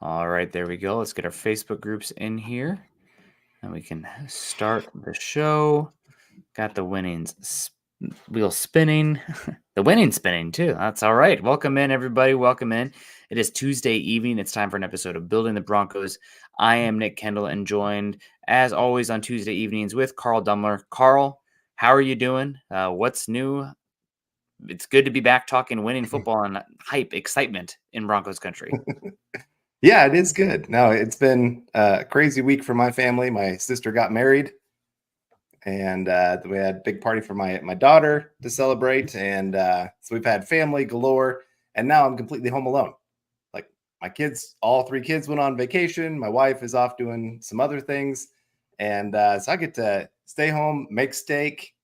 All right, there we go. Let's get our Facebook groups in here and we can start the show. Got the wheel spinning, the winning spinning too. That's all right. Welcome in, everybody. Welcome in. It is Tuesday evening. It's time for an episode of Building the Broncos. I am Nick Kendell and joined, as always, on Tuesday evenings with Carl Dumler. Carl, how are you doing? What's new? It's good to be back talking winning football and hype, excitement in Broncos country. Yeah, it is good. No, it's been a crazy week for my family. My sister got married, and we had a big party for my daughter to celebrate. And so we've had family galore. And now I'm completely home alone. Like my kids, all three kids went on vacation. My wife is off doing some other things. And so I get to stay home, make steak,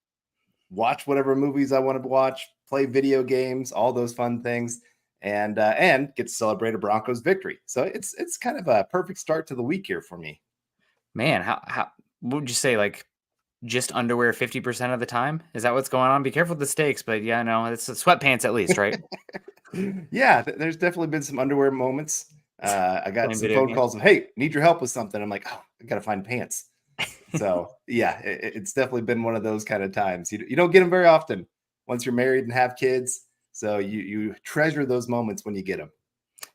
watch whatever movies I want to watch, play video games, all those fun things. And get to celebrate a Broncos victory. So it's kind of a perfect start to the week here for me. Man, how what would you say? Like just underwear 50% of the time? Is that what's going on? Be careful with the steaks, but yeah, no, it's sweatpants at least, right? Yeah, there's definitely been some underwear moments. I got some phone calls of, hey, need your help with something. I'm like, oh, I got to find pants. So yeah, it's definitely been one of those kind of times. You don't get them very often once you're married and have kids. So you treasure those moments when you get them.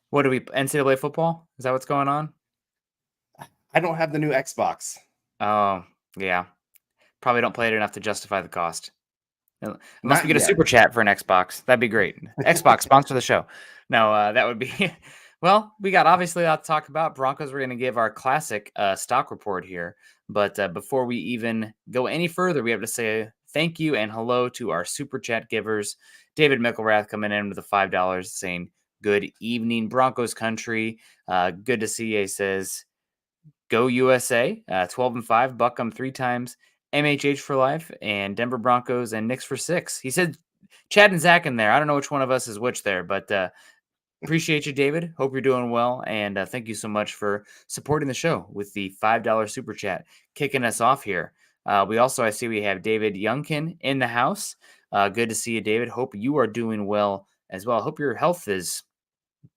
What do we NCAA football? Is that what's going on? I don't have the new Xbox. Oh, yeah. Probably don't play it enough to justify the cost. Unless we get a super chat for an Xbox. That'd be great. Xbox, sponsor the show. No, that would be... Well, we got obviously a lot to talk about. Broncos, we're going to give our classic stock report here. But before we even go any further, we have to say thank you and hello to our super chat givers. David Mickelrath coming in with the $5 saying, good evening, Broncos country. Good to see you. He says, go USA, 12-5, Buckham 3 times, MHH for life, and Denver Broncos and Knicks for 6. He said Chad and Zach in there. I don't know which one of us is which there, but appreciate you, David. Hope you're doing well, and thank you so much for supporting the show with the $5 super chat, kicking us off here. I see we have David Youngkin in the house. Good to see you, David. Hope you are doing well as well. Hope your health is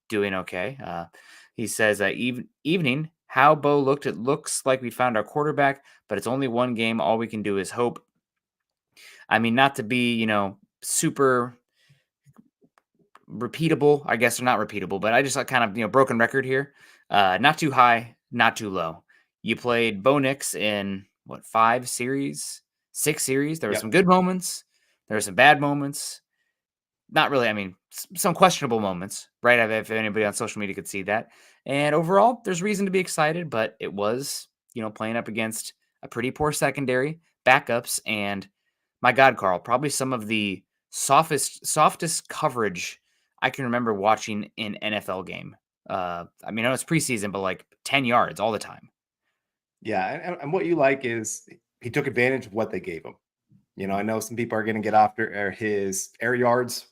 doing okay. He says, evening, how Bo looked, it looks like we found our quarterback, but it's only one game. All we can do is hope. I mean, not to be, super repeatable, I guess, or not repeatable, but I just like kind of, broken record here. Not too high, not too low. You played Bo Nix in, 5 series, 6 series? There were some good moments. There were some bad moments. Not really, I mean, some questionable moments, right? If anybody on social media could see that. And overall, there's reason to be excited, but it was, playing up against a pretty poor secondary, backups, and my God, Carl, probably some of the softest coverage I can remember watching an NFL game. I mean, I know it's preseason, but like 10 yards all the time. Yeah, and what you like is he took advantage of what they gave him. I know some people are going to get after his air yards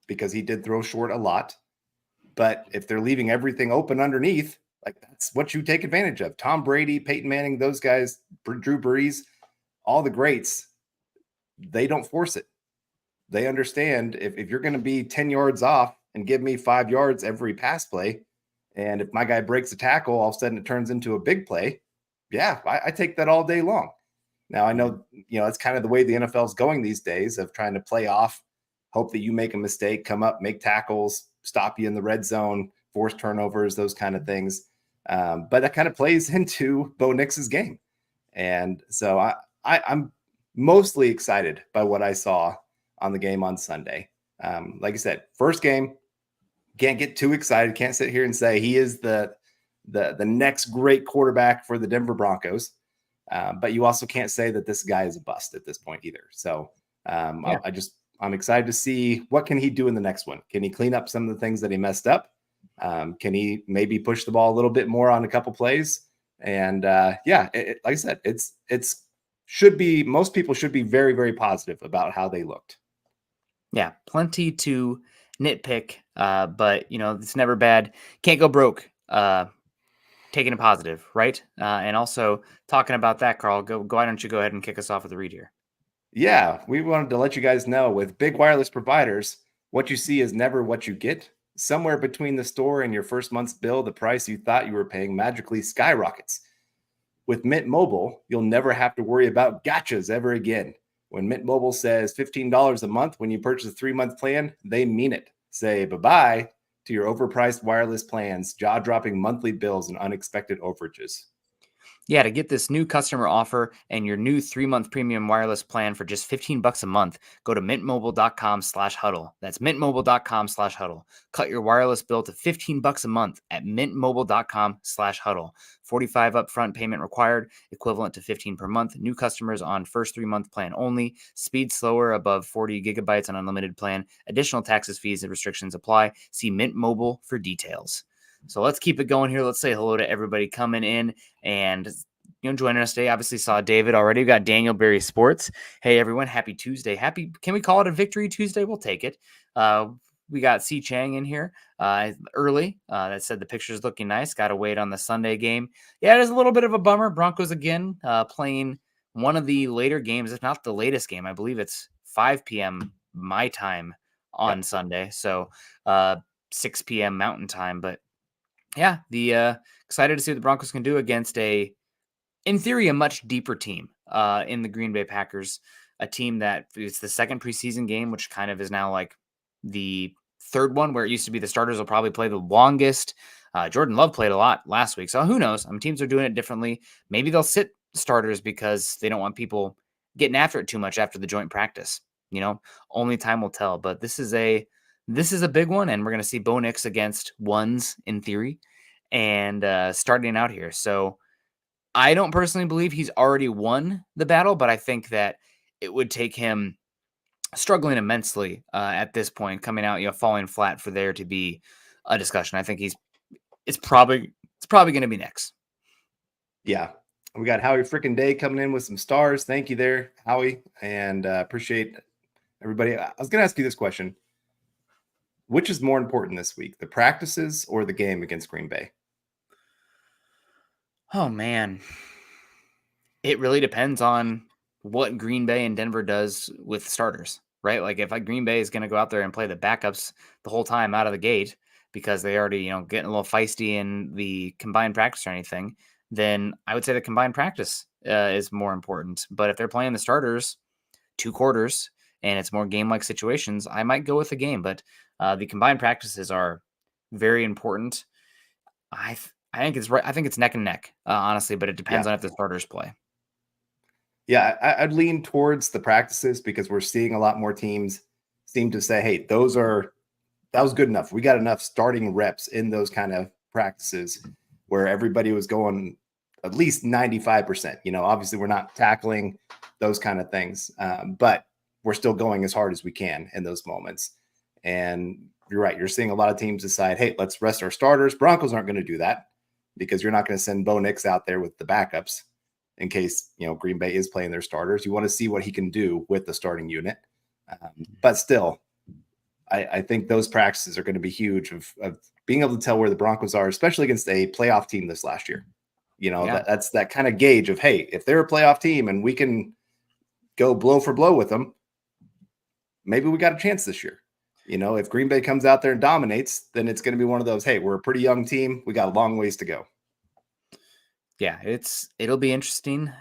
because he did throw short a lot. But if they're leaving everything open underneath, like that's what you take advantage of. Tom Brady, Peyton Manning, those guys, Drew Brees, all the greats, they don't force it. They understand if you're going to be 10 yards off and give me 5 yards every pass play, and if my guy breaks a tackle, all of a sudden it turns into a big play. Yeah, I take that all day long. Now, I know, it's kind of the way the NFL is going these days of trying to play off, hope that you make a mistake, come up, make tackles, stop you in the red zone, force turnovers, those kind of things. But that kind of plays into Bo Nix's game. And so I'm mostly excited by what I saw on the game on Sunday. Like I said, first game, can't get too excited. Can't sit here and say he is the next great quarterback for the Denver Broncos. But you also can't say that this guy is a bust at this point either. So I'm excited to see what can he do in the next one. Can he clean up some of the things that he messed up? Can he maybe push the ball a little bit more on a couple plays? And like I said, most people should be very, very positive about how they looked. Yeah, plenty to nitpick, but it's never bad. Can't go broke. Taking a positive, right? And also talking about that, Carl, why don't you go ahead and kick us off with a read here? Yeah, we wanted to let you guys know with big wireless providers, what you see is never what you get. somewhere between the store and your first month's bill, the price you thought you were paying magically skyrockets. With Mint Mobile, you'll never have to worry about gotchas ever again. When Mint Mobile says $15 a month when you purchase a 3-month plan, they mean it. Say bye-bye to your overpriced wireless plans, jaw-dropping monthly bills, and unexpected overages. Yeah, to get this new customer offer and your new 3-month premium wireless plan for just $15 a month, go to mintmobile.com/huddle. That's mintmobile.com/huddle. Cut your wireless bill to $15 a month at mintmobile.com/huddle. 45 upfront payment required, equivalent to 15 per month. New customers on first 3-month plan only. Speed slower above 40 gigabytes on unlimited plan. Additional taxes, fees, and restrictions apply. See Mint Mobile for details. So let's keep it going here. Let's say hello to everybody coming in and joining us today. Obviously saw David already. We got Daniel Berry Sports. Hey everyone, happy Tuesday. Can we call it a victory Tuesday? We'll take it. We got C Chang in here early. That said the picture's looking nice. Got to wait on the Sunday game. Yeah, it is a little bit of a bummer. Broncos again playing one of the later games, if not the latest game. I believe it's 5 p.m. my time on Sunday. So 6 p.m. Mountain time. But yeah, excited to see what the Broncos can do against in theory, a much deeper team in the Green Bay Packers, a team that it's the second preseason game, which kind of is now like the third one, where it used to be the starters will probably play the longest. Jordan Love played a lot last week, so who knows? Teams are doing it differently. Maybe they'll sit starters because they don't want people getting after it too much after the joint practice. Only time will tell. But this is a big one, and we're going to see Bo Nix against ones in theory, and starting out here. So I don't personally believe he's already won the battle, but I think that it would take him struggling immensely at this point, coming out, falling flat for there to be a discussion. I think it's probably going to be Nix. Yeah. We got Howie freaking Day coming in with some stars. Thank you there, Howie, and appreciate everybody. I was going to ask you this question. Which is more important this week, the practices or the game against Green Bay? Oh, man. It really depends on what Green Bay and Denver does with starters, right? Like if Green Bay is going to go out there and play the backups the whole time out of the gate because they already, getting a little feisty in the combined practice or anything, then I would say the combined practice is more important. But if they're playing the starters 2 quarters and it's more game-like situations, I might go with the game. But the combined practices are very important. I think it's right. I think it's neck and neck, honestly, but it depends on if the starters play. Yeah, I'd lean towards the practices because we're seeing a lot more teams seem to say, hey, that was good enough. We got enough starting reps in those kind of practices where everybody was going at least 95%. Obviously we're not tackling those kind of things, but we're still going as hard as we can in those moments. And you're right. You're seeing a lot of teams decide, hey, let's rest our starters. Broncos aren't going to do that because you're not going to send Bo Nix out there with the backups in case, Green Bay is playing their starters. You want to see what he can do with the starting unit. But still, I think those practices are going to be huge of being able to tell where the Broncos are, especially against a playoff team this last year. That's that kind of gauge of, hey, if they're a playoff team and we can go blow for blow with them, maybe we got a chance this year. If Green Bay comes out there and dominates, then it's going to be one of those, hey, we're a pretty young team. We got a long ways to go. Yeah, it'll be interesting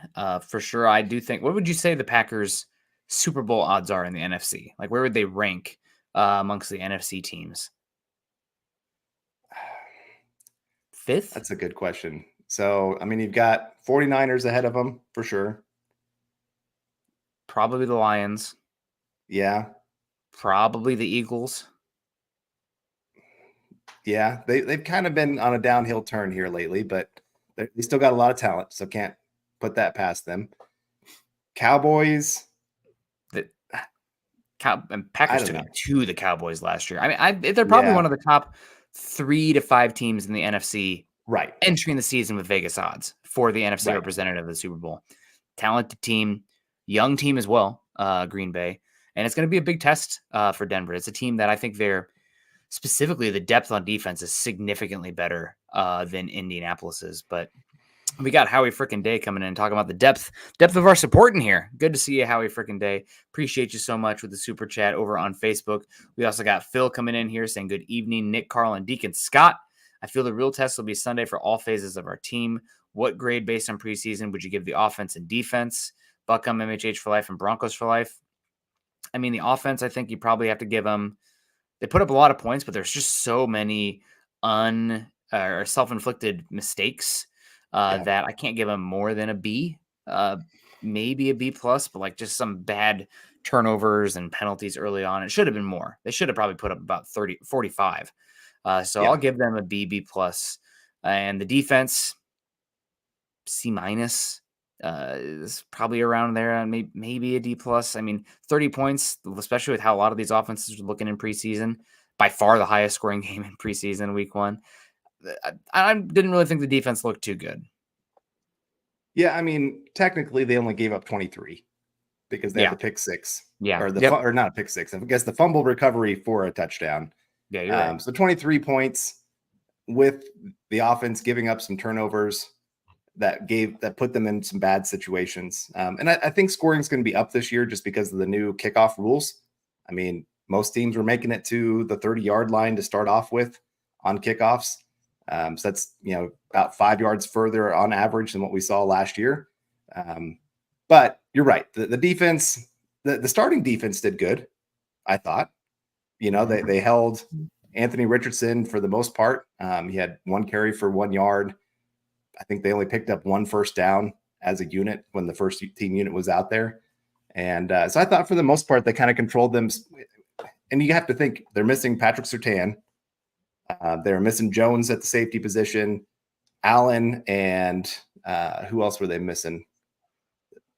for sure. I do think, what would you say the Packers Super Bowl odds are in the NFC? Like where would they rank amongst the NFC teams? 5th? That's a good question. So, you've got 49ers ahead of them for sure. Probably the Lions. Yeah. Probably the Eagles. Yeah, they've kind of been on a downhill turn here lately, but they still got a lot of talent, so can't put that past them. Cowboys. Packers took it to the Cowboys last year. They're probably one of the top 3 to 5 teams in the NFC right entering the season with Vegas odds for the NFC representative of the Super Bowl. Talented team, young team as well, Green Bay. And it's going to be a big test for Denver. It's a team that I think specifically the depth on defense is significantly better than Indianapolis is. But We got Howie frickin' Day coming in talking about the depth of our support in here. Good to see you, Howie frickin' Day. Appreciate you so much with the super chat over on Facebook. We also got Phil coming in here saying good evening, Nick, Carl, and Deacon Scott. I feel the real test will be Sunday for all phases of our team. What grade based on preseason would you give the offense and defense? Buckham, MHH for life, and Broncos for life. I mean, the offense, I think you probably have to give them. They put up a lot of points, but there's just so many or self-inflicted mistakes that I can't give them more than a B, maybe a B plus, but like just some bad turnovers and penalties early on. It should have been more. They should have probably put up about 45. So I'll give them a B plus. And the defense, C minus. Is probably around there, and maybe a D plus. I mean, 30 points, especially with how a lot of these offenses are looking in preseason, by far the highest scoring game in preseason week 1. I didn't really think the defense looked too good. Yeah, I mean, technically they only gave up 23 because they had the pick 6. Yeah, or not a pick 6. I guess the fumble recovery for a touchdown. Yeah, you're right. So 23 points with the offense giving up some turnovers. That put them in some bad situations. And I think scoring is going to be up this year just because of the new kickoff rules. I mean, most teams were making it to the 30-yard line to start off with on kickoffs. So that's, about 5 yards further on average than what we saw last year. But you're right. The defense, the starting defense did good, I thought. They held Anthony Richardson for the most part. He had 1 carry for 1 yard. I think they only picked up 1 first down as a unit when the first team unit was out there. And so I thought for the most part, they kind of controlled them. And you have to think they're missing Patrick Surtain. They're missing Jones at the safety position, Allen, and who else were they missing?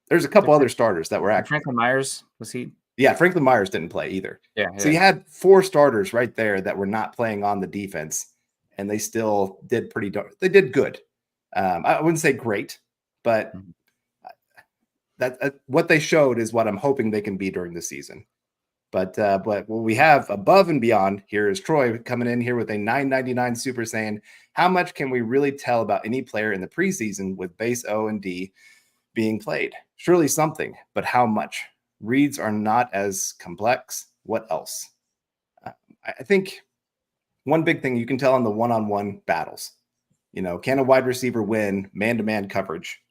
There's a couple other starters that were actually. Franklin Myers, was he? Yeah, Franklin Myers didn't play either. Yeah. So you had 4 starters right there that were not playing on the defense, and they still did they did good. I wouldn't say great, but that what they showed is what I'm hoping they can be during the season. But what we have above and beyond here is Troy coming in here with a $9.99 super saying, how much can we really tell about any player in the preseason with base O and D being played? Surely something, but how much? Reads are not as complex. What else? I think one big thing you can tell in the one-on-one battles. Can a wide receiver win man-to-man coverage?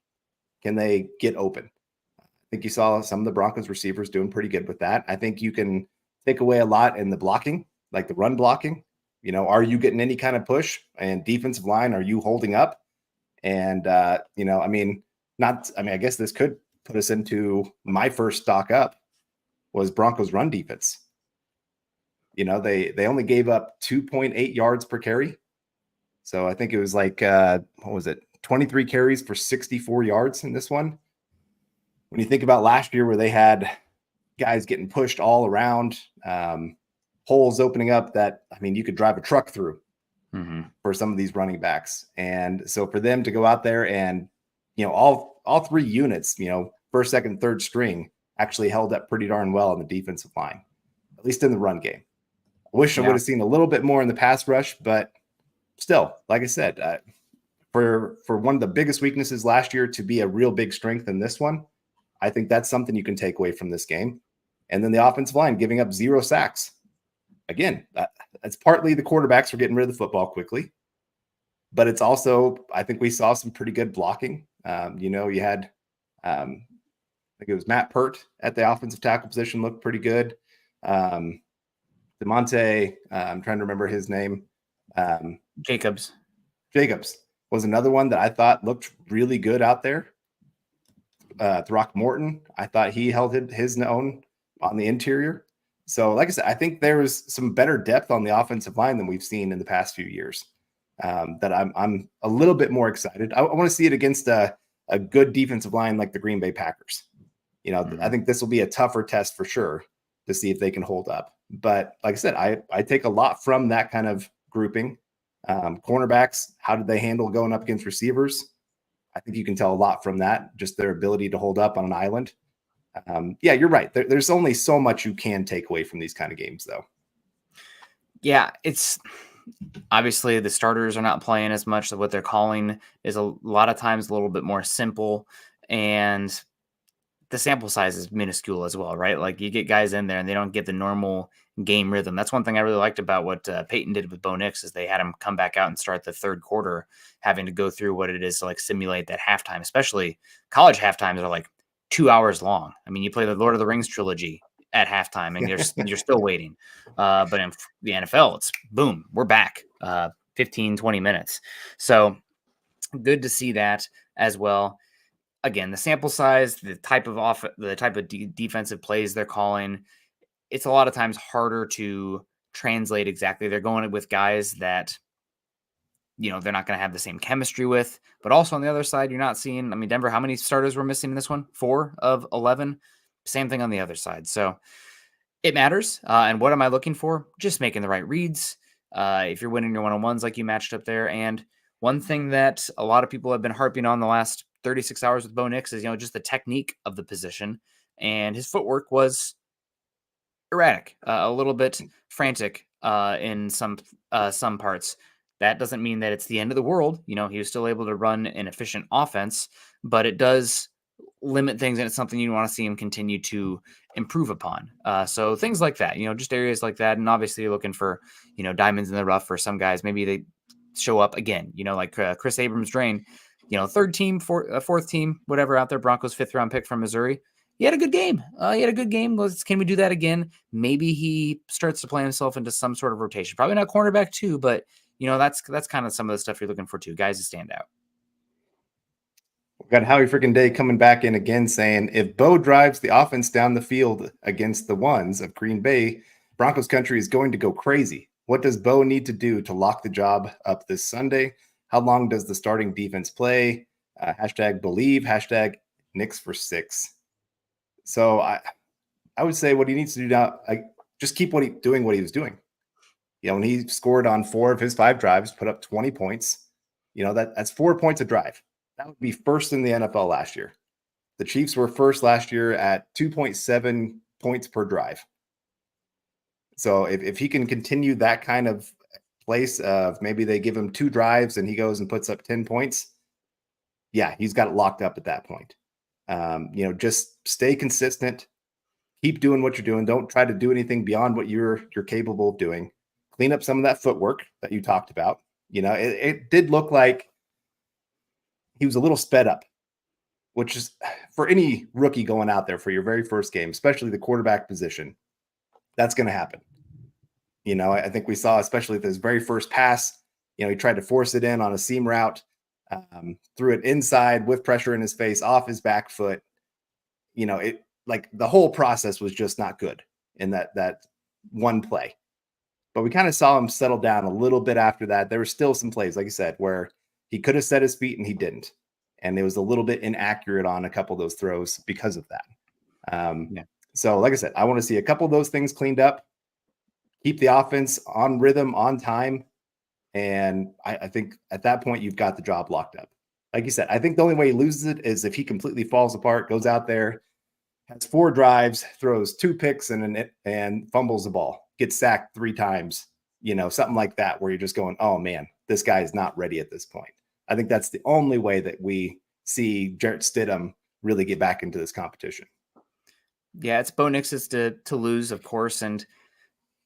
Can they get open? I think you saw some of the Broncos receivers doing pretty good with that. I think you can take away a lot in the blocking, like the run blocking. Are you getting any kind of push? And defensive line, are you holding up? And, I guess this could put us into my first stock up was Broncos run defense. They only gave up 2.8 yards per carry. So I think it was like, 23 carries for 64 yards in this one. When you think about last year where they had guys getting pushed all around, holes opening up that, you could drive a truck through for some of these running backs. And so for them to go out there and, all 3 units, first, second, third string actually held up pretty darn well on the defensive line, at least in the run game. I wish I would have seen a little bit more in the pass rush, but still, like I said, for one of the biggest weaknesses last year to be a real big strength in this one, I think that's something you can take away from this game. And then the offensive line giving up 0 sacks. Again, that's partly the quarterbacks were getting rid of the football quickly, but it's also, I think we saw some pretty good blocking. You had, I think it was Matt Pert at the offensive tackle position looked pretty good. DeMonte, I'm trying to remember his name. Jacobs was another one that I thought looked really good out there. Throckmorton, I thought he held his own on the interior. So like I said, I think there was some better depth on the offensive line than we've seen in the past few years. That I'm a little bit more excited. I want to see it against a good defensive line like the Green Bay Packers. I think this will be a tougher test for sure to see if they can hold up. But like I said, I take a lot from that kind of grouping. Cornerbacks, how did they handle going up against receivers? I think you can tell a lot from that, just their ability to hold up on an island. Yeah, you're right. There's only so much you can take away from these kind of games, though. Yeah, it's Obviously, the starters are not playing as much. So what they're calling is a lot of times a little bit more simple, and the sample size is minuscule as well, right? Like you get guys in there and they don't get the normal game rhythm. That's one thing I really liked about what Peyton did with Bo Nix is they had him come back out and start the third quarter, having to go through what it is to like simulate that halftime. Especially college halftimes are like 2 hours long. I mean, you play the Lord of the Rings trilogy at halftime, and you're still waiting. But in the NFL, it's boom, we're back. 15, 20 minutes. So good to see that as well. Again, the sample size, the type of defensive plays they're calling, it's a lot of times harder to translate exactly. They're going with guys that they're not going to have the same chemistry with. But also on the other side, you're not seeing. I mean, Denver, how many starters were missing in this one? 4 of 11. Same thing on the other side. So it matters. And what am I looking for? Just making the right reads. If you're winning your one-on-ones like you matched up there. And one thing that a lot of people have been harping on the last 36 hours with Bo Nix is, just the technique of the position. And his footwork was erratic, a little bit frantic in some parts. That doesn't mean that it's the end of the world. He was still able to run an efficient offense, but it does limit things, and it's something you want to see him continue to improve upon. So things like that, just areas like that. And obviously you're looking for, diamonds in the rough for some guys. Maybe they show up again, like Kris Abrams-Draine, third team, fourth team, whatever out there, Broncos 5th round pick from Missouri. He had a good game. Can we do that again? Maybe he starts to play himself into some sort of rotation. Probably not cornerback too, but that's kind of some of the stuff you're looking for too. Guys to stand out. We've got Howie freaking Day coming back in again saying, if Bo drives the offense down the field against the ones of Green Bay, Broncos country is going to go crazy. What does Bo need to do to lock the job up this Sunday? How long does the starting defense play? Hashtag believe, hashtag Nix for 6. So I would say what he needs to do now, just keep doing what he was doing. When he scored on 4 of his 5 drives, put up 20 points, that's 4 points a drive. That would be first in the NFL last year. The Chiefs were first last year at 2.7 points per drive. So if he can continue that kind of place of maybe they give him 2 drives and he goes and puts up 10 points, yeah, he's got it locked up at that point. Just stay consistent. Keep doing what you're doing. Don't try to do anything beyond what you're capable of doing. Clean up some of that footwork that you talked about. It did look like he was a little sped up, which is for any rookie going out there for your very first game, especially the quarterback position, that's going to happen. I think we saw, especially with his very first pass, he tried to force it in on a seam route, threw it inside with pressure in his face, off his back foot. It like the whole process was just not good in that one play. But we kind of saw him settle down a little bit after that. There were still some plays, like you said, where he could have set his feet and he didn't. And it was a little bit inaccurate on a couple of those throws because of that. So like I said, I want to see a couple of those things cleaned up, keep the offense on rhythm, on time. And I think at that point, you've got the job locked up. Like you said, I think the only way he loses it is if he completely falls apart, goes out there, has 4 drives, throws 2 picks and fumbles the ball, gets sacked 3 times, something like that, where you're just going, oh man, this guy is not ready at this point. I think that's the only way that we see Jarrett Stidham really get back into this competition. Yeah, it's Bo Nix's to lose, of course. And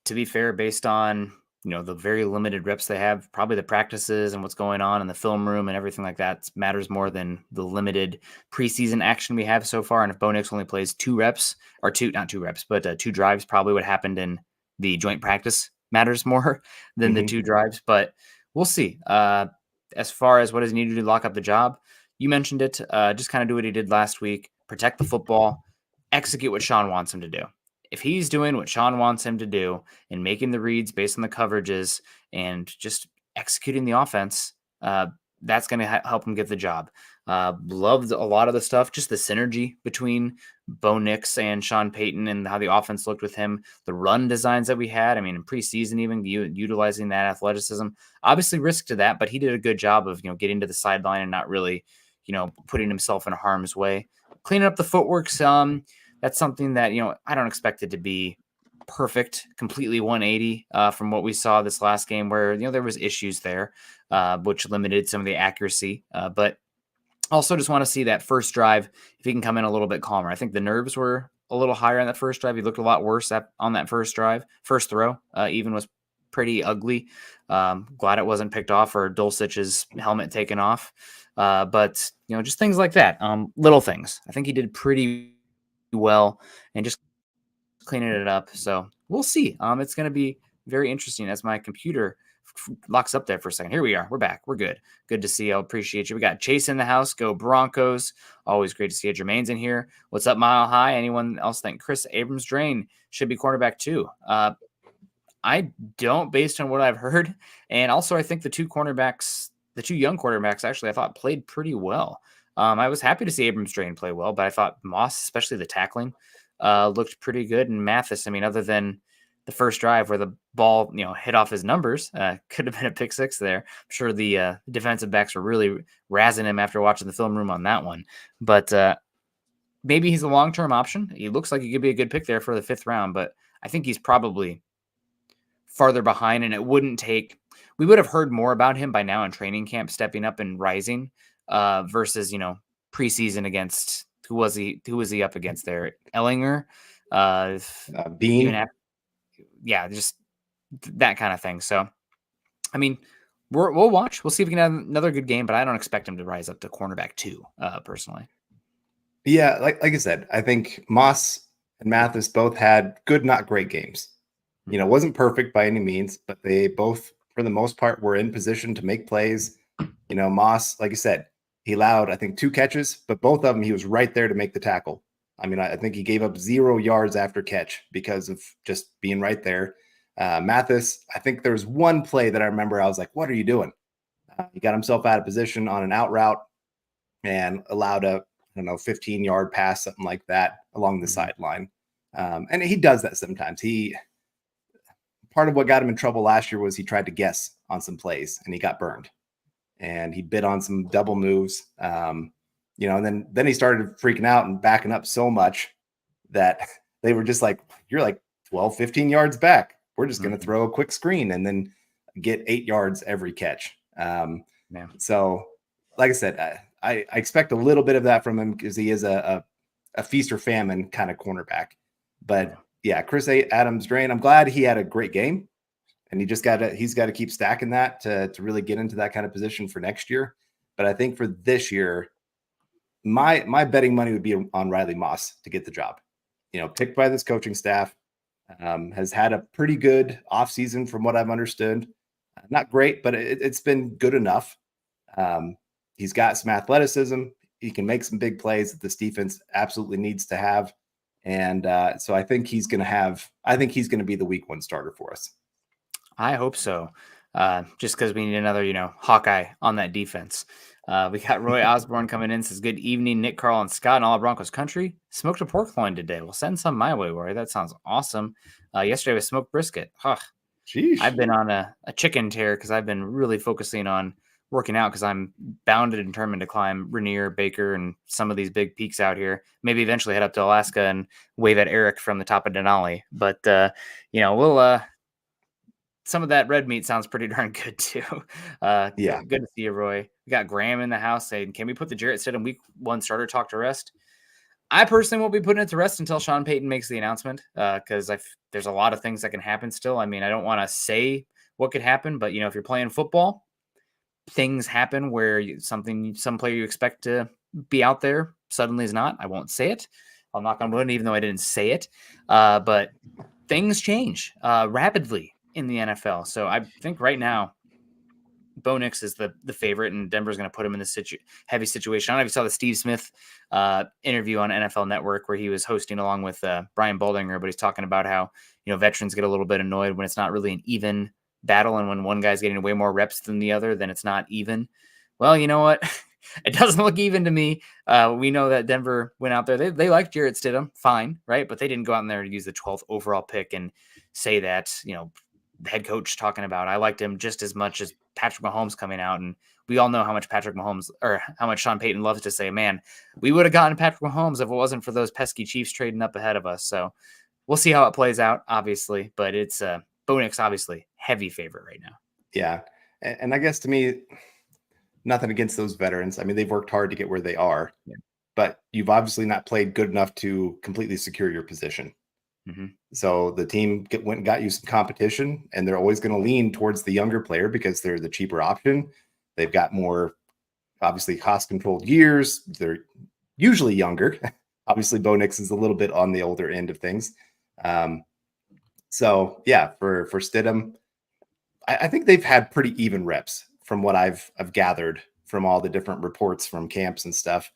to be fair, based on, the very limited reps they have, probably the practices and what's going on in the film room and everything like that matters more than the limited preseason action we have so far. And if Bo Nix only plays 2 reps or not 2 reps, but 2 drives, probably what happened in the joint practice matters more than the 2 drives. But we'll see. As far as what is needed to lock up the job, you mentioned it. Just kind of do what he did last week. Protect the football. Execute what Sean wants him to do. If he's doing what Sean wants him to do and making the reads based on the coverages and just executing the offense, that's going to help him get the job. Loved a lot of the stuff, just the synergy between Bo Nix and Sean Payton and how the offense looked with him, the run designs that we had. I mean, in preseason, even utilizing that athleticism, obviously risk to that, but he did a good job of, getting to the sideline and not really, putting himself in harm's way. Cleaning up the footwork some. That's something that, I don't expect it to be perfect, completely 180 from what we saw this last game, where there was issues there, which limited some of the accuracy. But also just want to see that first drive if he can come in a little bit calmer. I think the nerves were a little higher on that first drive. He looked a lot worse on that first throw. Even was pretty ugly. Glad it wasn't picked off or Dulcich's helmet taken off. But just things like that. Little things. I think he did pretty well and just cleaning it up. So we'll see. It's going to be very interesting as my computer locks up there for a second. Here we are. We're back. We're good. Good to see you. I appreciate you. We got Chase in the house. Go Broncos. Always great to see you. Jermaine's in here. What's up, Mile High? Anyone else think Kris Abrams-Draine should be quarterback too? I don't, based on what I've heard. And also, I think the two young quarterbacks, actually, I thought played pretty well. I was happy to see Abrams-Draine play well, but I thought Moss, especially the tackling, looked pretty good. And Mathis, I mean, other than the first drive where the ball, hit off his numbers, could have been a pick six there. I'm sure the defensive backs were really razzing him after watching the film room on that one. But maybe he's a long-term option. He looks like he could be a good pick there for the 5th round, but I think he's probably farther behind, and we would have heard more about him by now in training camp, stepping up and rising versus, preseason against who was he up against there? Ellinger, Bean. Just that kind of thing. So, I mean, we'll watch. We'll see if we can have another good game, but I don't expect him to rise up to cornerback 2, personally. Yeah, like I said, I think Moss and Mathis both had good, not great games. Wasn't perfect by any means, but they both, for the most part, were in position to make plays. Moss, like I said, he allowed, I think, 2 catches, but both of them, he was right there to make the tackle. I mean, I think he gave up 0 yards after catch because of just being right there. Mathis, I think there was one play that I remember I was like, what are you doing? He got himself out of position on an out route and allowed a 15-yard pass, something like that, along the sideline. And he does that sometimes. Part of what got him in trouble last year was he tried to guess on some plays and he got burned. And he bid on some double moves. And then he started freaking out and backing up so much that they were just like, you're like 12, 15 yards back. We're just going to throw a quick screen and then get 8 yards every catch. So like I said, I expect a little bit of that from him because he is a feast or famine kind of cornerback. But yeah, Kris Abrams-Draine, I'm glad he had a great game. And he's got to keep stacking that to really get into that kind of position for next year. But I think for this year, my betting money would be on Riley Moss to get the job. Picked by this coaching staff, has had a pretty good offseason from what I've understood. Not great, but it's been good enough. He's got some athleticism. He can make some big plays that this defense absolutely needs to have. And so I think he's going to be the week 1 starter for us. I hope so. Just because we need another, Hawkeye on that defense. We got Roy Osborne coming in, says, good evening, Nick, Carl, and Scott in all of Broncos country. Smoked a pork loin today. We'll send some my way, Roy. That sounds awesome. Yesterday was smoked brisket. Jeez. I've been on a chicken tear because I've been really focusing on working out because I'm bound and determined to climb Rainier, Baker, and some of these big peaks out here. Maybe eventually head up to Alaska and wave at Eric from the top of Denali. But, we'll some of that red meat sounds pretty darn good too. Yeah. Good to see you, Roy. We got Graham in the house saying, can we put the Jarrett Stidham week 1 starter talk to rest? I personally won't be putting it to rest until Sean Payton makes the announcement because there's a lot of things that can happen still. I mean, I don't want to say what could happen, but, if you're playing football, things happen where some player you expect to be out there suddenly is not. I won't say it. I'll knock on wood, even though I didn't say it. But things change rapidly in the NFL. So I think right now, Bo Nix is the favorite, and Denver's going to put him in this heavy situation. I don't know if you saw the Steve Smith interview on NFL Network where he was hosting along with Brian Baldinger, but he's talking about how, veterans get a little bit annoyed when it's not really an even battle, and when one guy's getting way more reps than the other, then it's not even. Well, you know what? It doesn't look even to me. We know that Denver went out there. They liked Jarrett Stidham, fine, right? But they didn't go out in there to use the 12th overall pick and say that, the head coach talking about, I liked him just as much as Patrick Mahomes coming out. And we all know how much how much Sean Payton loves to say, man, we would have gotten Patrick Mahomes if it wasn't for those pesky Chiefs trading up ahead of us. So we'll see how it plays out, obviously, but it's Bo Nix, obviously, heavy favorite right now. Yeah. And I guess to me, nothing against those veterans. I mean, they've worked hard to get where they are, Yeah. but you've obviously not played good enough to completely secure your position. Mm-hmm. So the team went and got you some competition, and they're always going to lean towards the younger player because they're the cheaper option. They've got more, obviously, cost-controlled years. They're usually younger. Obviously, Bo Nix is a little bit on the older end of things. So yeah, for Stidham, I think they've had pretty even reps from what I've gathered from all the different reports from camps and stuff.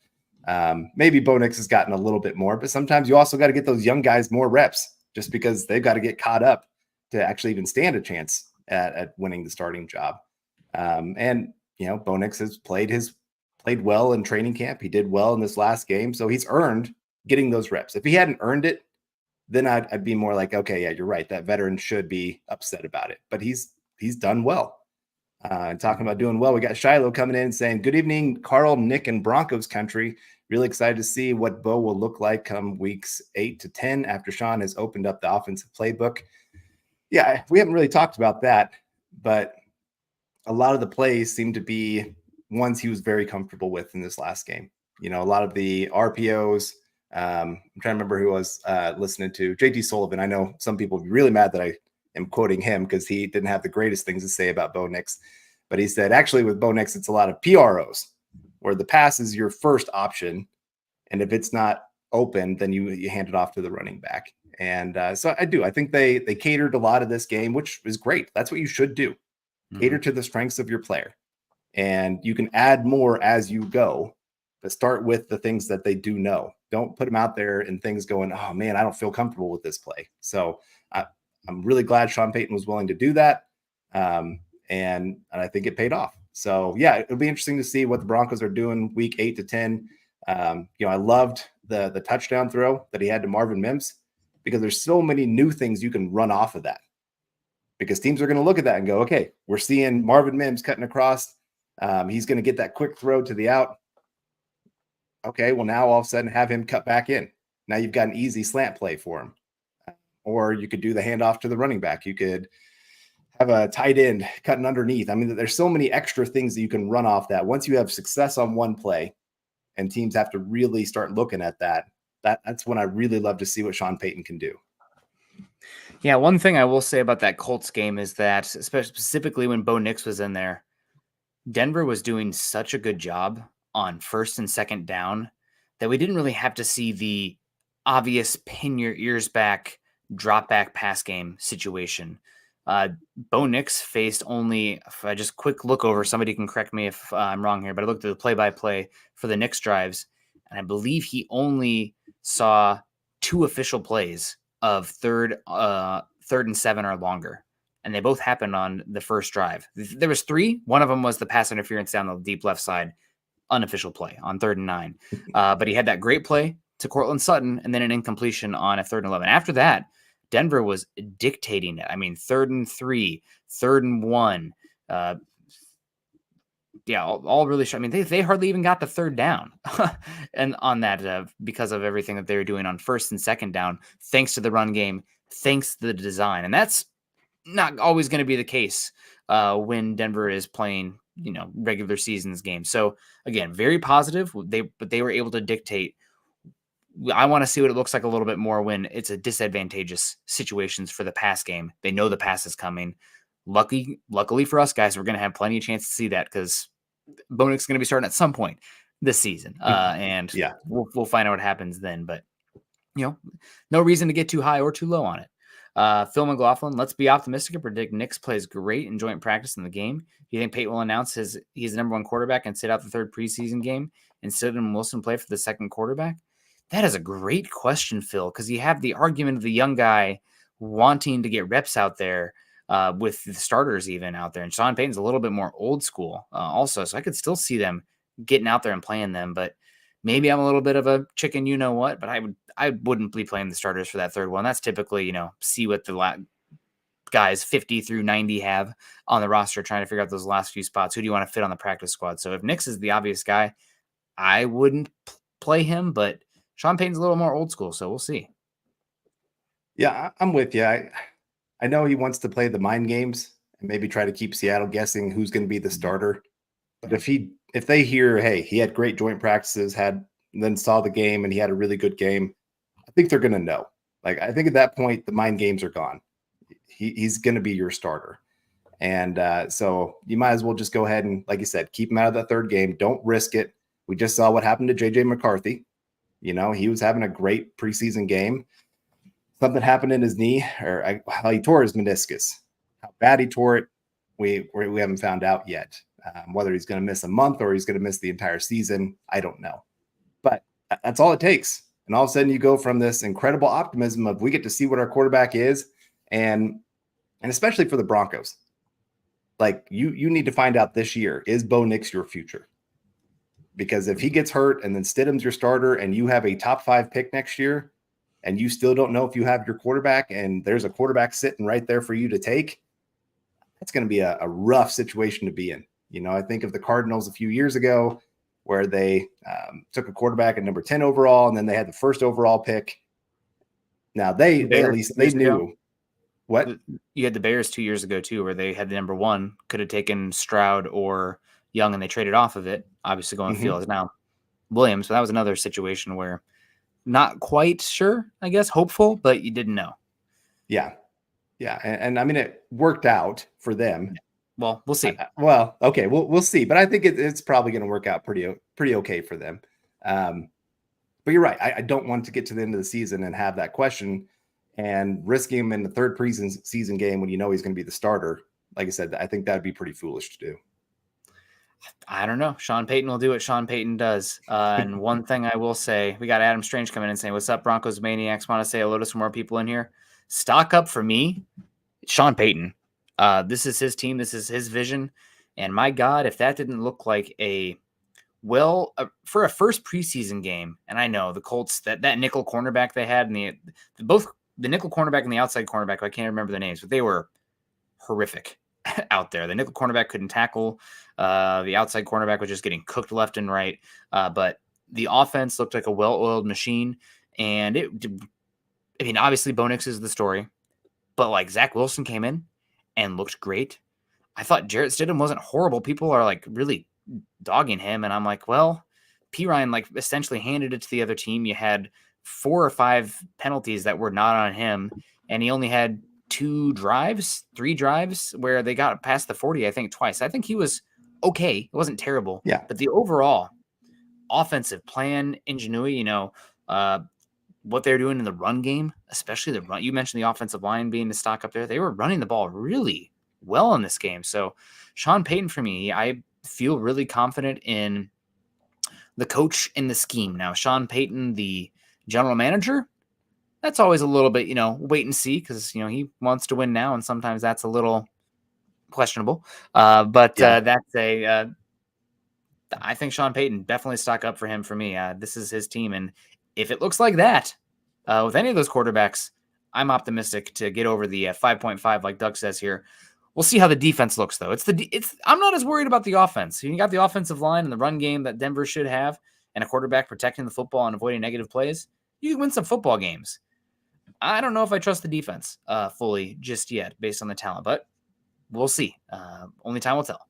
Maybe Bo Nix has gotten a little bit more, but sometimes you also got to get those young guys more reps just because they've got to get caught up to actually even stand a chance at winning the starting job. And Bo Nix has played well in training camp. He did well in this last game, so he's earned getting those reps. If he hadn't earned it, then I'd be more like, okay, yeah, you're right. That veteran should be upset about it, but he's done well. And talking about doing well, we got Shiloh coming in saying, good evening, Carl, Nick, and Broncos country. Really excited to see what Bo will look like come weeks 8 to 10 after Sean has opened up the offensive playbook. Yeah, we haven't really talked about that, but a lot of the plays seem to be ones he was very comfortable with in this last game. A lot of the RPOs. I'm trying to remember who I was listening to. JT Sullivan. I know some people will be really mad that I am quoting him because he didn't have the greatest things to say about Bo Nix. But he said, actually, with Bo Nix, it's a lot of PROs where the pass is your first option. And if it's not open, then you hand it off to the running back. And so I think they catered a lot of this game, which is great. That's what you should do. Cater to the strengths of your player. And you can add more as you go, but start with the things that they do know. Don't put them out there and things going, oh man, I don't feel comfortable with this play. So I'm really glad Sean Payton was willing to do that. And I think it paid off. So yeah, it'll be interesting to see what the Broncos are doing week 8 to 10. I loved the touchdown throw that he had to Marvin Mims because there's so many new things you can run off of that. Because teams are going to look at that and go, okay, we're seeing Marvin Mims cutting across. He's going to get that quick throw to the out. Okay, well, now all of a sudden have him cut back in. Now you've got an easy slant play for him. Or you could do the handoff to the running back. You could have a tight end cutting underneath. I mean, there's so many extra things that you can run off that. Once you have success on one play and teams have to really start looking at that's when I really love to see what Sean Payton can do. Yeah, one thing I will say about that Colts game is that, specifically when Bo Nix was in there, Denver was doing such a good job on first and second down that we didn't really have to see the obvious pin your ears back, drop back pass game situation. Bo Nix faced only, if I just quick look over, somebody can correct me if I'm wrong here, but I looked at the play-by-play for the Nix drives, and I believe he only saw 2 official plays of third and 7 or longer. And they both happened on the first drive. There was 3. One of them was the pass interference down the deep left side, unofficial play on 3rd and 9. But he had that great play to Cortland Sutton and then an incompletion on a 3rd and 11. After that, Denver was dictating it. I mean, 3rd and 3, 3rd and 1. Yeah, all really. I mean, they hardly even got the 3rd down, and on that because of everything that they were doing on 1st and 2nd down, thanks to the run game, thanks to the design, and that's not always going to be the case when Denver is playing, regular seasons games. So again, very positive. But they were able to dictate. I want to see what it looks like a little bit more when it's a disadvantageous situations for the pass game. They know the pass is coming. Luckily for us guys, we're going to have plenty of chance to see that because Bo Nix is going to be starting at some point this season. And yeah, we'll find out what happens then, but no reason to get too high or too low on it. Phil McLaughlin, let's be optimistic and predict Nix plays great in joint practice in the game. Do you think Payton will announce he's the number 1 quarterback and sit out the 3rd preseason game and Stidham and Wilson play for the 2nd quarterback? That is a great question, Phil, because you have the argument of the young guy wanting to get reps out there with the starters even out there. And Sean Payton's a little bit more old school also, so I could still see them getting out there and playing them, but maybe I'm a little bit of a chicken, but I wouldn't be playing the starters for that 3rd one. That's typically, see what the guys 50 through 90 have on the roster, trying to figure out those last few spots. Who do you want to fit on the practice squad? So if Nix is the obvious guy, I wouldn't play him, but Sean Payton's a little more old school, so we'll see. Yeah, I'm with you. I know he wants to play the mind games and maybe try to keep Seattle guessing who's going to be the starter. But if they hear, hey, he had great joint practices, then saw the game and he had a really good game, I think they're going to know. Like, I think at that point the mind games are gone. He's going to be your starter. And so you might as well just go ahead and, like you said, keep him out of the third game. Don't risk it. We just saw what happened to JJ McCarthy. You know, he was having a great preseason game. Something happened in his knee, or how he tore his meniscus. How bad he tore it, we haven't found out yet. Whether he's going to miss a month or he's going to miss the entire season, I don't know. But that's all it takes. And all of a sudden you go from this incredible optimism of we get to see what our quarterback is, and especially for the Broncos. Like, you need to find out this year, is Bo Nix your future? Because if he gets hurt and then Stidham's your starter and you have a top 5 pick next year and you still don't know if you have your quarterback and there's a quarterback sitting right there for you to take, that's going to be a rough situation to be in. You know, I think of the Cardinals a few years ago where they took a quarterback at number 10 overall and then they had the first overall pick. Now they at least they knew. What? You had the Bears 2 years ago too, where they had the number 1, could have taken Stroud or Young, and they traded off of it. Obviously, going field is now Williams. So that was another situation where not quite sure, I guess, hopeful, but you didn't know. Yeah, and I mean it worked out for them. Well, we'll see. Well, okay, we'll see, but I think it's probably going to work out pretty okay for them. But you're right. I don't want to get to the end of the season and have that question and risk him in the third preseason game when you know he's going to be the starter. Like I said, I think that'd be pretty foolish to do. I don't know. Sean Payton will do what Sean Payton does. And one thing I will say, we got Adam Strange coming in and saying, what's up, Broncos Maniacs? Want to say hello to some more people in here. Stock up for me, Sean Payton. This is his team. This is his vision. And my God, if that didn't look like for a first preseason game, and I know the Colts, that nickel cornerback they had, and both the nickel cornerback and the outside cornerback, I can't remember their names, but they were horrific out there. The nickel cornerback couldn't tackle. The outside cornerback was just getting cooked left and right. But the offense looked like a well-oiled machine. And obviously Bo Nix is the story, but like Zach Wilson came in and looked great. I thought Jarrett Stidham wasn't horrible. People are like really dogging him. And I'm like, well, P. Ryan like essentially handed it to the other team. You had 4 or 5 penalties that were not on him. And he only had 3 drives where they got past the 40, I think twice. I think he was okay. It wasn't terrible. Yeah. But the overall offensive plan, ingenuity, what they're doing in the run game, especially the run. You mentioned the offensive line being the stock up there. They were running the ball really well in this game. So Sean Payton, for me, I feel really confident in the coach and the scheme. Now, Sean Payton, the general manager, that's always a little bit, wait and see, because, he wants to win now, and sometimes that's a little questionable. That's I think Sean Payton, definitely stock up for him for me. This is his team, and if it looks like that with any of those quarterbacks, I'm optimistic to get over the 5.5, like Doug says here. We'll see how the defense looks, though. I'm not as worried about the offense. You got the offensive line and the run game that Denver should have, and a quarterback protecting the football and avoiding negative plays. You can win some football games. I don't know if I trust the defense fully just yet based on the talent, but we'll see. Only time will tell.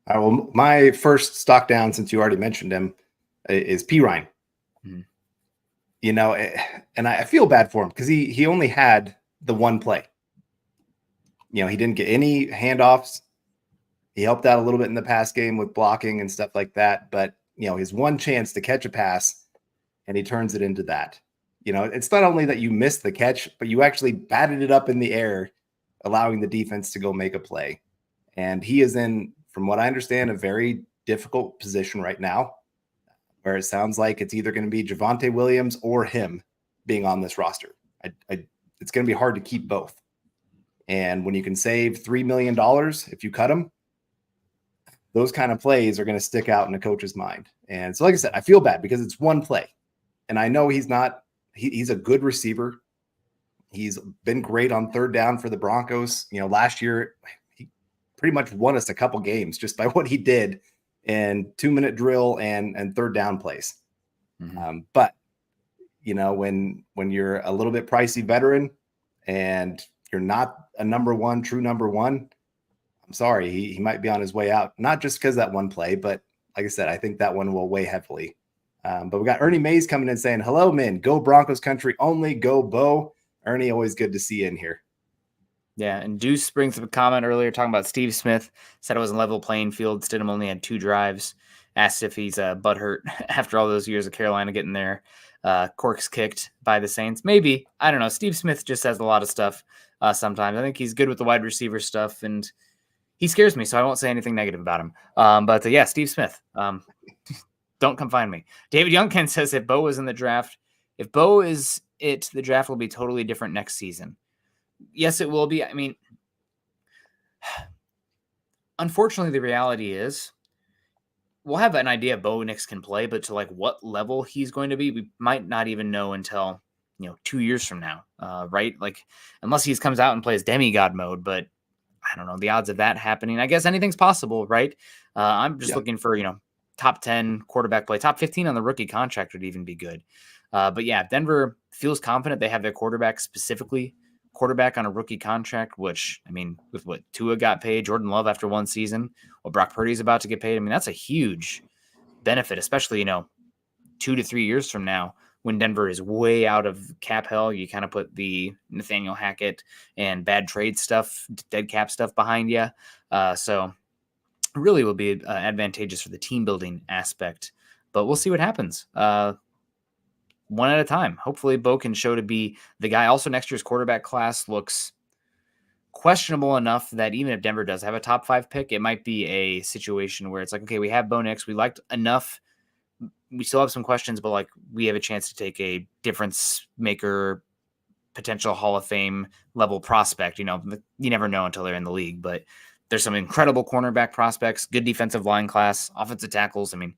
All right, well, my first stock down, since you already mentioned him, is P. Ryan. Mm-hmm. And I feel bad for him because he only had the one play. He didn't get any handoffs. He helped out a little bit in the pass game with blocking and stuff like that. But, his one chance to catch a pass, and he turns it into that. It's not only that you missed the catch, but you actually batted it up in the air, allowing the defense to go make a play. And he is in, from what I understand, a very difficult position right now, where it sounds like it's either going to be Javonte Williams or him being on this roster. It's going to be hard to keep both. And when you can save $3 million if you cut him, those kind of plays are going to stick out in a coach's mind. And so, like I said, I feel bad because it's one play. And I know he's a good receiver. He's been great on third down for the Broncos. Last year, he pretty much won us a couple games just by what he did in 2-minute drill and third down plays. Mm-hmm. But, when you're a little bit pricey veteran and you're not a true number one, I'm sorry, he might be on his way out. Not just because that one play, but like I said, I think that one will weigh heavily. But we got Ernie Mays coming in saying, hello, men. Go Broncos country only. Go Bo. Ernie, always good to see you in here. Yeah, and Deuce brings up a comment earlier talking about Steve Smith. Said it was a level playing field. Stidham only had 2 drives. Asked if he's butthurt after all those years of Carolina getting their corks kicked by the Saints. Maybe. I don't know. Steve Smith just has a lot of stuff sometimes. I think he's good with the wide receiver stuff, and he scares me, so I won't say anything negative about him. But yeah, Steve Smith. Don't come find me. David Youngkin says if Bo was in the draft, if Bo is it, the draft will be totally different next season. Yes, it will be. I mean, unfortunately, the reality is we'll have an idea Bo Nix can play, but to like what level he's going to be, we might not even know until 2 years from now, right? Like unless he comes out and plays demigod mode, but I don't know the odds of that happening. I guess anything's possible, right? I'm just looking for top 10 quarterback play, top 15 on the rookie contract would even be good. But yeah, Denver feels confident they have their quarterback on a rookie contract, which, I mean, with what Tua got paid, Jordan Love after one season, what Brock Purdy's about to get paid. I mean, that's a huge benefit, especially, 2 to 3 years from now when Denver is way out of cap hell. You kind of put the Nathaniel Hackett and bad trade stuff, dead cap stuff behind you. So really will be advantageous for the team building aspect, but we'll see what happens. One at a time. Hopefully Bo can show to be the guy. Also, next year's quarterback class looks questionable enough that even if Denver does have a top 5 pick, it might be a situation where it's like, okay, we have Bo Nix. We liked enough. We still have some questions, but like we have a chance to take a difference maker, potential Hall of Fame level prospect. You never know until they're in the league, but there's some incredible cornerback prospects, good defensive line class, offensive tackles. I mean,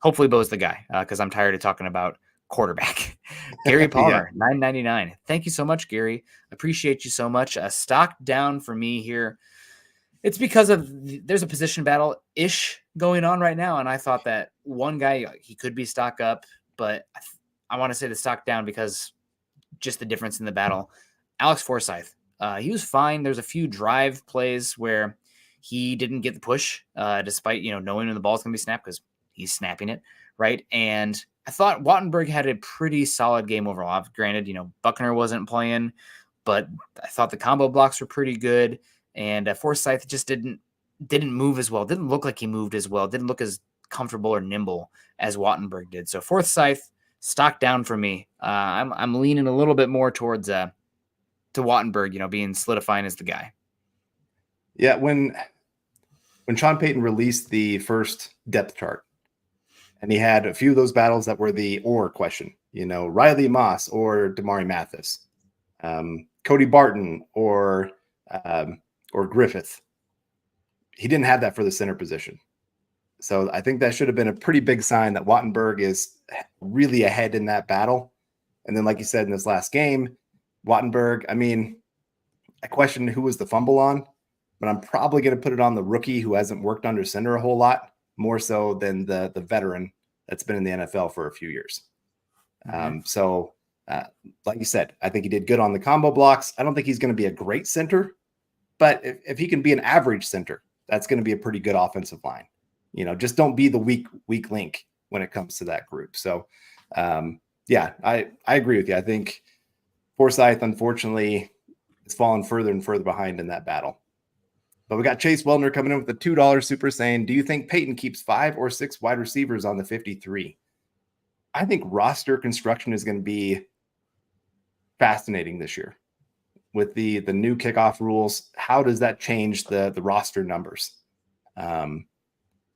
hopefully Bo's the guy because I'm tired of talking about quarterback. Gary Palmer, $9.99. Thank you so much, Gary. Appreciate you so much. A stock down for me here. It's because there's a position battle-ish going on right now, and I thought that one guy, he could be stock up, but I want to say the stock down because just the difference in the battle. Alex Forsythe. He was fine. There's a few drive plays where he didn't get the push, despite knowing when the ball's going to be snapped because he's snapping it, right? And I thought Wattenberg had a pretty solid game overall. Granted, Buckner wasn't playing, but I thought the combo blocks were pretty good. And Forsythe just didn't move as well. Didn't look like he moved as well. Didn't look as comfortable or nimble as Wattenberg did. So Forsythe, stock down for me. I'm leaning a little bit more towards to Wattenberg, being solidifying as the guy. Yeah, when Sean Payton released the first depth chart, and he had a few of those battles that were the or question, Riley Moss or Damari Mathis, Cody Barton or Griffith. He didn't have that for the center position. So I think that should have been a pretty big sign that Wattenberg is really ahead in that battle. And then, like you said, in this last game, Wattenberg, I mean, I question who was the fumble on, but I'm probably going to put it on the rookie who hasn't worked under center a whole lot, more so than the veteran that's been in the NFL for a few years. Like you said, I think he did good on the combo blocks. I don't think he's going to be a great center, but if he can be an average center, that's going to be a pretty good offensive line. Just don't be the weak link when it comes to that group. So, I agree with you. I think Forsythe, unfortunately, is falling further and further behind in that battle. But we got Chase Wellner coming in with the $2 super saying, do you think Peyton keeps 5 or 6 wide receivers on the 53? I think roster construction is going to be fascinating this year with the new kickoff rules. How does that change the roster numbers?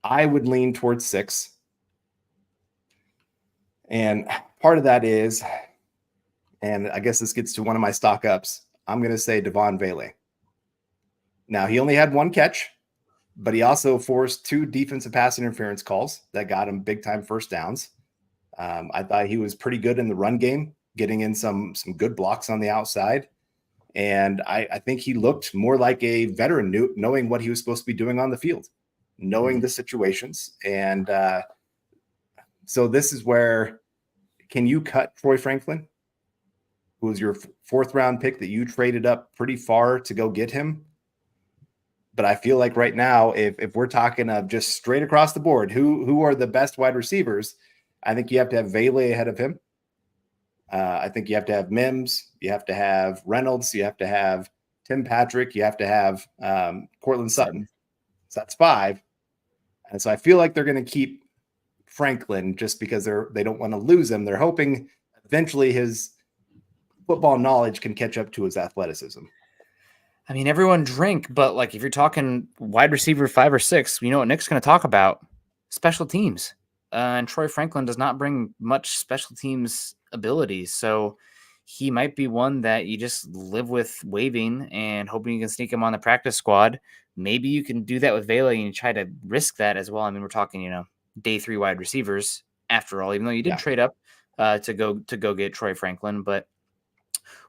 I would lean towards 6. And part of that is, and I guess this gets to one of my stock ups, I'm going to say Devon Vele. Now, he only had 1 catch, but he also forced 2 defensive pass interference calls that got him big-time first downs. I thought he was pretty good in the run game, getting in some good blocks on the outside. And I think he looked more like a veteran, knowing what he was supposed to be doing on the field, knowing the situations. And so this is where can you cut Troy Franklin, who was your 4th round pick that you traded up pretty far to go get him? But I feel like right now, if we're talking of just straight across the board, who are the best wide receivers, I think you have to have Vele ahead of him. I think you have to have Mims. You have to have Reynolds. You have to have Tim Patrick. You have to have Cortland Sutton. So that's 5. And so I feel like they're going to keep Franklin just because they don't want to lose him. They're hoping eventually his football knowledge can catch up to his athleticism. I mean, everyone drink, but like if you're talking wide receiver 5 or 6, you know what Nick's going to talk about? Special teams. And Troy Franklin does not bring much special teams abilities. So he might be one that you just live with waiving and hoping you can sneak him on the practice squad. Maybe you can do that with Vele and you try to risk that as well. I mean, we're talking, day 3 wide receivers after all, even though you did trade up to go get Troy Franklin, but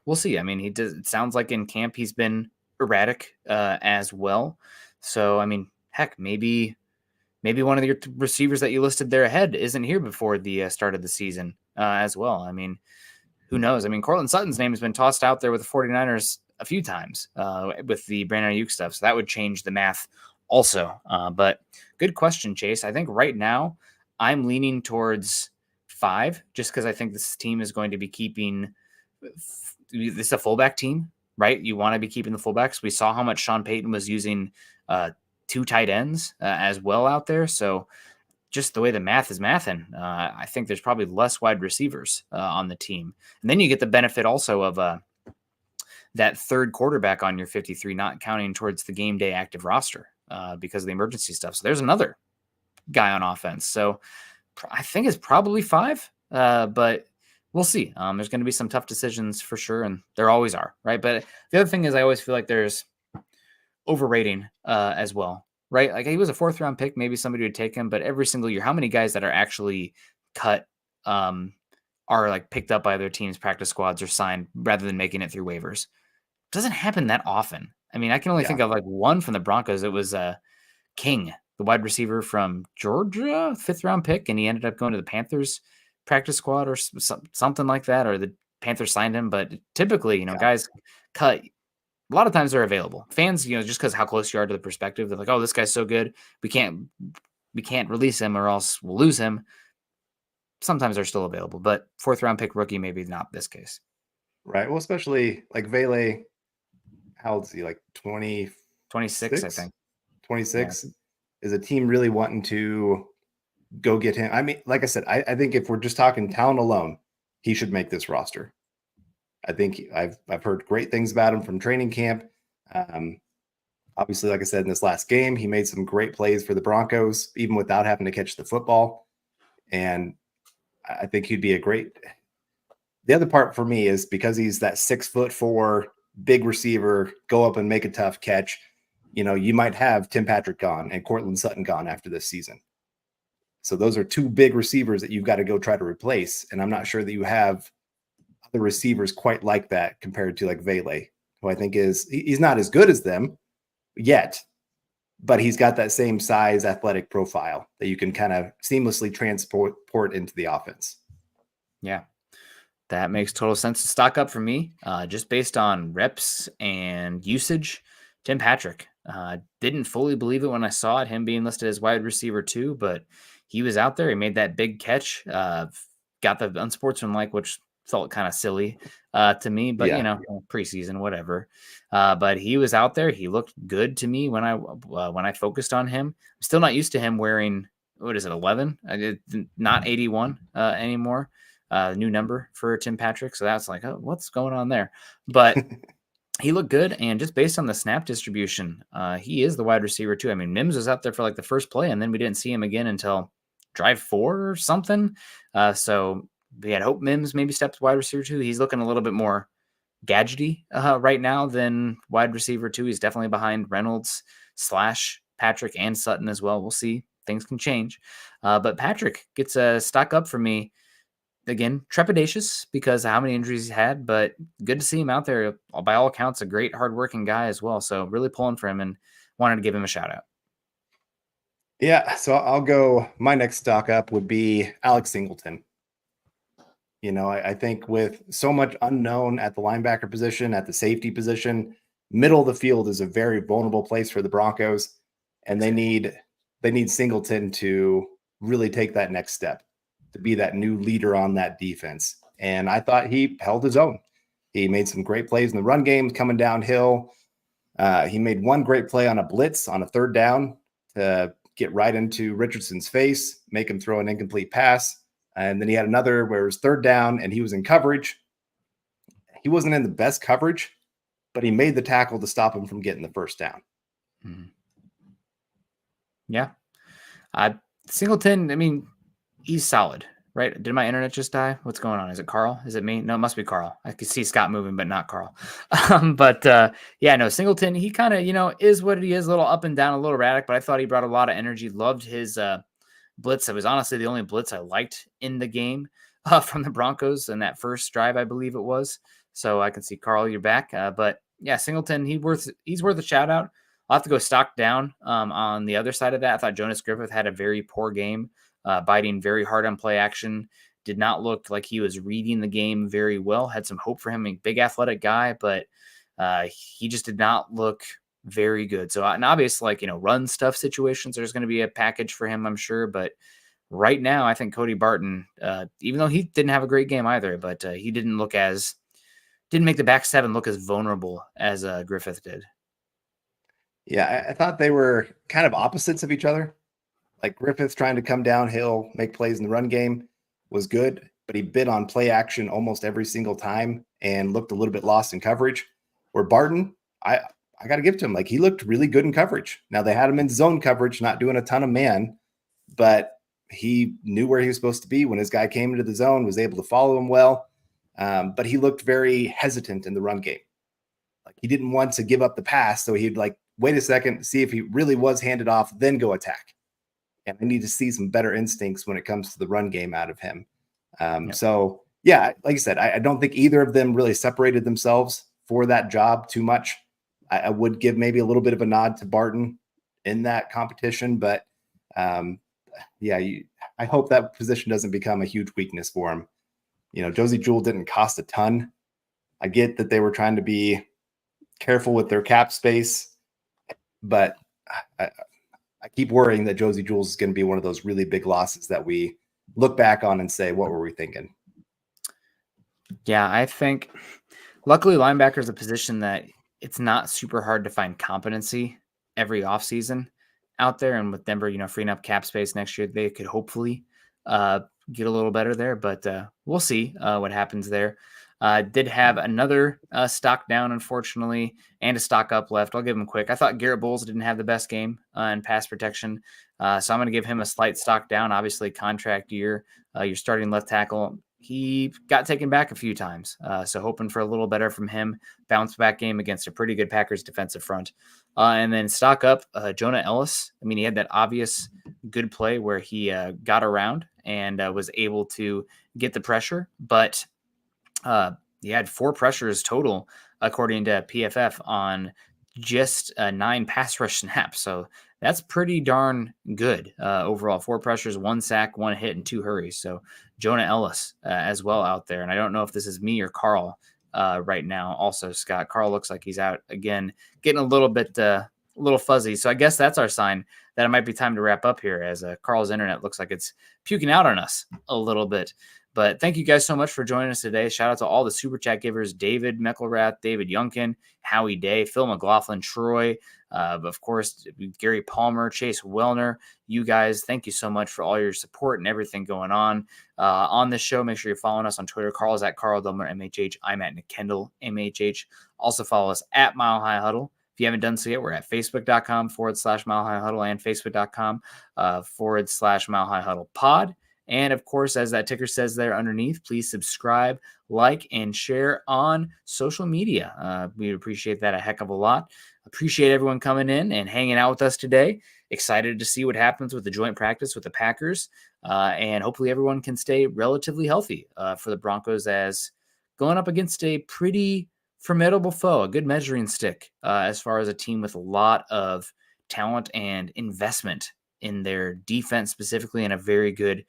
we'll see. I mean, it sounds like in camp he's been erratic as well. So, I mean, heck, maybe one of your receivers that you listed there ahead isn't here before the start of the season as well. I mean, who knows? I mean, Cortland Sutton's name has been tossed out there with the 49ers a few times with the Brandon Ayuk stuff. So that would change the math also. But good question, Chase. I think right now I'm leaning towards 5 just because I think this team is going to be keeping this is a fullback team, right? You want to be keeping the fullbacks. We saw how much Sean Payton was using 2 tight ends as well out there. So just the way the math is mathing, I think there's probably less wide receivers on the team. And then you get the benefit also of that 3rd quarterback on your 53, not counting towards the game day active roster because of the emergency stuff. So there's another guy on offense. So I think it's probably 5, but we'll see. There's going to be some tough decisions for sure, and there always are, right? But the other thing is I always feel like there's overrating as well, right? Like he was a 4th round pick. Maybe somebody would take him, but every single year, how many guys that are actually cut are like picked up by their team's practice squads or signed rather than making it through waivers? It doesn't happen that often. I mean, I can only think of like one from the Broncos. It was King, the wide receiver from Georgia, 5th round pick, and he ended up going to the Panthers practice squad or something like that, or the Panthers signed him. But typically, guys cut. A lot of times they're available. Fans, just because how close you are to the perspective, they're like, "Oh, this guy's so good, we can't release him, or else we'll lose him." Sometimes they're still available, but 4th round pick rookie, maybe not this case. Right. Well, especially like Vele. How old is he? Like 26, I think. 26. Is a team really wanting to go get him? I mean, like I said, I think if we're just talking talent alone, he should make this roster. I think I've heard great things about him from training camp. Obviously, like I said, in this last game, he made some great plays for the Broncos, even without having to catch the football. And I think he'd be a great. The other part for me is because he's that 6'4" big receiver, go up and make a tough catch. You might have Tim Patrick gone and Cortland Sutton gone after this season. So those are 2 big receivers that you've got to go try to replace. And I'm not sure that you have other receivers quite like that compared to like Vele, who I think he's not as good as them yet, but he's got that same size athletic profile that you can kind of seamlessly transport into the offense. Yeah. That makes total sense to stock up for me, just based on reps and usage. Tim Patrick didn't fully believe it when I saw it, him being listed as wide receiver 2, but he was out there. He made that big catch, got the unsportsmanlike, which felt kind of silly to me, but preseason, whatever. But he was out there. He looked good to me when I focused on him. I'm still not used to him wearing, what is it, 11? Not 81 anymore. New number for Tim Patrick. So that's like, oh, what's going on there? But he looked good. And just based on the snap distribution, he is the wide receiver too. I mean, Mims was out there for like the first play, and then we didn't see him again until drive 4 or something. So we had hope Mims maybe steps wide receiver 2. He's looking a little bit more gadgety right now than wide receiver 2. He's definitely behind Reynolds / Patrick and Sutton as well. We'll see. Things can change. But Patrick gets a stock up for me. Again, trepidatious because of how many injuries he's had, but good to see him out there. By all accounts, a great, hardworking guy as well. So really pulling for him and wanted to give him a shout out. Yeah, so I'll go. My next stock up would be Alex Singleton. I think with so much unknown at the linebacker position, at the safety position, middle of the field is a very vulnerable place for the Broncos, and they need Singleton to really take that next step, to be that new leader on that defense. And I thought he held his own. He made some great plays in the run game coming downhill. He made one great play on a blitz on a third down to get right into Richardson's face, make him throw an incomplete pass. And then he had another where it was third down and he was in coverage. He wasn't in the best coverage, but he made the tackle to stop him from getting the first down. Mm-hmm. Yeah. Singleton, I mean, he's solid, right? Did my internet just die? What's going on? Is it Carl? Is it me? No, it must be Carl. I can see Scott moving, but not Carl. Yeah, no, Singleton, he kind of, is what he is, a little up and down, a little erratic, but I thought he brought a lot of energy. Loved his blitz. It was honestly the only blitz I liked in the game from the Broncos in that first drive, I believe it was. So I can see Carl, you're back. But yeah, Singleton, he's worth a shout out. I'll have to go stock down on the other side of that. I thought Jonas Griffith had a very poor game, biting very hard on play action. Did not look like he was reading the game very well. Had some hope for him, a big athletic guy, but he just did not look very good. So, and obviously, run stuff situations, there's going to be a package for him, I'm sure. But right now, I think Cody Barton, even though he didn't have a great game either, but he didn't make the back seven look as vulnerable as Griffith did. Yeah, I thought they were kind of opposites of each other. Like Griffith's trying to come downhill, make plays in the run game was good, but he bit on play action almost every single time and looked a little bit lost in coverage. Where Barton, I got to give to him. Like he looked really good in coverage. Now they had him in zone coverage, not doing a ton of man, but he knew where he was supposed to be when his guy came into the zone, was able to follow him well. But he looked very hesitant in the run game. Like he didn't want to give up the pass. So he'd wait a second, see if he really was handed off, then go attack. And I need to see some better instincts when it comes to the run game out of him. So yeah, like I said, I don't think either of them really separated themselves for that job too much. I would give maybe a little bit of a nod to Barton in that competition, but I hope that position doesn't become a huge weakness for him. Josie Jewell didn't cost a ton. I get that they were trying to be careful with their cap space, but I keep worrying that Josie Jewell is going to be one of those really big losses that we look back on and say, what were we thinking? Yeah, I think luckily linebacker is a position that it's not super hard to find competency every offseason out there. And with Denver, freeing up cap space next year, they could hopefully get a little better there, but we'll see what happens there. Did have another stock down, unfortunately, and a stock up left. I'll give him quick. I thought Garrett Bowles didn't have the best game in pass protection, so I'm going to give him a slight stock down. Obviously, contract year. You're starting left tackle. He got taken back a few times, so hoping for a little better from him. Bounce back game against a pretty good Packers defensive front. And then stock up, Jonah Ellis. I mean, he had that obvious good play where he got around and was able to get the pressure, but he had 4 pressures total, according to PFF, on just 9 pass rush snaps. So that's pretty darn good overall. 4 pressures, 1 sack, 1 hit, and 2 hurries. So Jonah Ellis as well out there. And I don't know if this is me or Carl right now. Also, Scott. Carl looks like he's out again, getting a little bit a little fuzzy. So I guess that's our sign that it might be time to wrap up here, as Carl's internet looks like it's puking out on us a little bit. But thank you guys so much for joining us today. Shout out to all the super chat givers: David Meckelrath, David Youngkin, Howie Day, Phil McLaughlin, Troy, of course, Gary Palmer, Chase Wellner. You guys, thank you so much for all your support and everything going on this show. Make sure you're following us on Twitter. Carl's at Carl Dumler, MHH. I'm at Kendell, MHH. Also follow us at Mile High Huddle. If you haven't done so yet, we're at facebook.com/Mile High Huddle and facebook.com/Mile High Huddle pod. And of course, as that ticker says there underneath, please subscribe, like, and share on social media. We appreciate that a heck of a lot. Appreciate everyone coming in and hanging out with us today. Excited to see what happens with the joint practice with the Packers. And hopefully everyone can stay relatively healthy for the Broncos, as going up against a pretty formidable foe, a good measuring stick as far as a team with a lot of talent and investment in their defense specifically, and a very good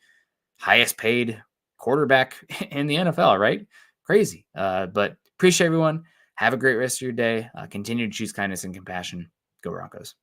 highest paid quarterback in the NFL, right? Crazy. But appreciate everyone. Have a great rest of your day. Continue to choose kindness and compassion. Go Broncos.